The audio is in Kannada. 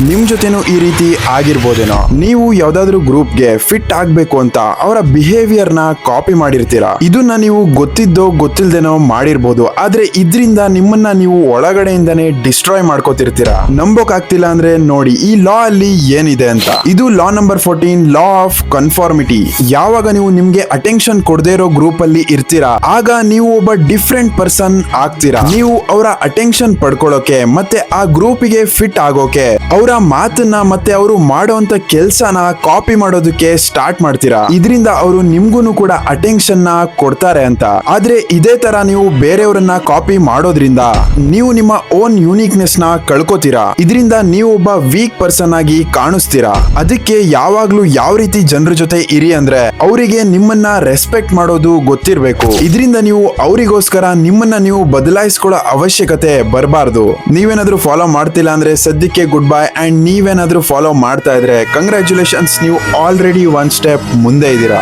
ನಿಮ್ ಜೊತೆನೂ ಈ ರೀತಿ ಆಗಿರ್ಬೋದೇನೋ. ನೀವು ಯಾವ್ದಾದ್ರು ಗ್ರೂಪ್ಗೆ ಫಿಟ್ ಆಗ್ಬೇಕು ಅಂತ ಅವರ ಬಿಹೇವಿಯರ್ ನ ಕಾಪಿ ಮಾಡಿರ್ತೀರಾ. ಇದನ್ನ ನೀವು ಗೊತ್ತಿದ್ದೋ ಗೊತ್ತಿಲ್ದೇನೋ ಮಾಡಿರ್ಬೋದು, ಆದ್ರೆ ಇದ್ರಿಂದ ನಿಮ್ಮನ್ನ ನೀವು ಒಳಗಡೆಯಿಂದಾನೇ ಡಿಸ್ಟ್ರಾಯ್ ಮಾಡ್ಕೋತಿರ್ತೀರಾ. ನಂಬೋಕ್ ಆಗ್ತಿಲ್ಲ ಅಂದ್ರೆ ನೋಡಿ ಈ ಲಾ ಅಲ್ಲಿ ಏನಿದೆ ಅಂತ. ಇದು ಲಾ ನಂಬರ್ 14, ಲಾ ಆಫ್ ಕನ್ಫಾರ್ಮಿಟಿ. ಯಾವಾಗ ನೀವು ನಿಮ್ಗೆ ಅಟೆನ್ಷನ್ ಕೊಡದೇ ಇರೋ ಗ್ರೂಪ್ ಅಲ್ಲಿ ಇರ್ತೀರಾ, ಆಗ ನೀವು ಒಬ್ಬ ಡಿಫ್ರೆಂಟ್ ಪರ್ಸನ್ ಆಗ್ತೀರಾ. ನೀವು ಅವರ ಅಟೆನ್ಷನ್ ಪಡ್ಕೊಳ್ಳೋಕೆ ಮತ್ತೆ ಆ ಗ್ರೂಪಿಗೆ ಫಿಟ್ ಆಗೋಕೆ ಅವರ ಮಾತನ್ನ ಮತ್ತೆ ಅವರು ಮಾಡೋಂತ ಕೆಲ್ಸನ ಕಾಪಿ ಮಾಡೋದಕ್ಕೆ ಸ್ಟಾರ್ಟ್ ಮಾಡ್ತೀರಾ. ಇದರಿಂದ ಅವರು ನಿಮ್ಗೂನು ಕೂಡ ಅಟೆನ್ಷನ್ ನ ಕೊಡ್ತಾರೆ ಅಂತ. ಆದ್ರೆ ಇದೇ ತರ ನೀವು ಬೇರೆಯವರನ್ನ ಕಾಪಿ ಮಾಡೋದ್ರಿಂದ ನೀವು ನಿಮ್ಮ ಓನ್ ಯೂನಿಕ್ನೆಸ್ ನ ಕಳ್ಕೋತೀರಾ. ಇದರಿಂದ ನೀವು ಒಬ್ಬ ವೀಕ್ ಪರ್ಸನ್ ಆಗಿ ಕಾಣಿಸ್ತೀರಾ. ಅದಕ್ಕೆ ಯಾವಾಗ್ಲೂ ಯಾವ ರೀತಿ ಜನರ ಜೊತೆ ಇರಿ ಅಂದ್ರೆ ಅವರಿಗೆ ನಿಮ್ಮನ್ನ ರೆಸ್ಪೆಕ್ಟ್ ಮಾಡೋದು ಗೊತ್ತಿರಬೇಕು. ಇದರಿಂದ ನೀವು ಅವರಿಗೋಸ್ಕರ ನಿಮ್ಮನ್ನ ನೀವು ಬದಲಾಯಿಸ್ಕೊಳ್ಳೋ ಅವಶ್ಯಕತೆ ಬರಬಾರ್ದು. ನೀವೇನಾದ್ರೂ ಫಾಲೋ ಮಾಡ್ತಿಲ್ಲ ಅಂದ್ರೆ ಸದ್ಯಕ್ಕೆ ಗುಡ್ ಬೈ. ಅಂಡ್ ನೀವೇನಾದ್ರೂ ಫಾಲೋ ಮಾಡ್ತಾ ಇದ್ರೆ ಕಂಗ್ರ್ಯಾಚುಲೇಷನ್ಸ್, ನೀವು ಆಲ್ರೆಡಿ 1 ಸ್ಟೆಪ್ ಮುಂದೆ ಇದ್ದೀರಾ.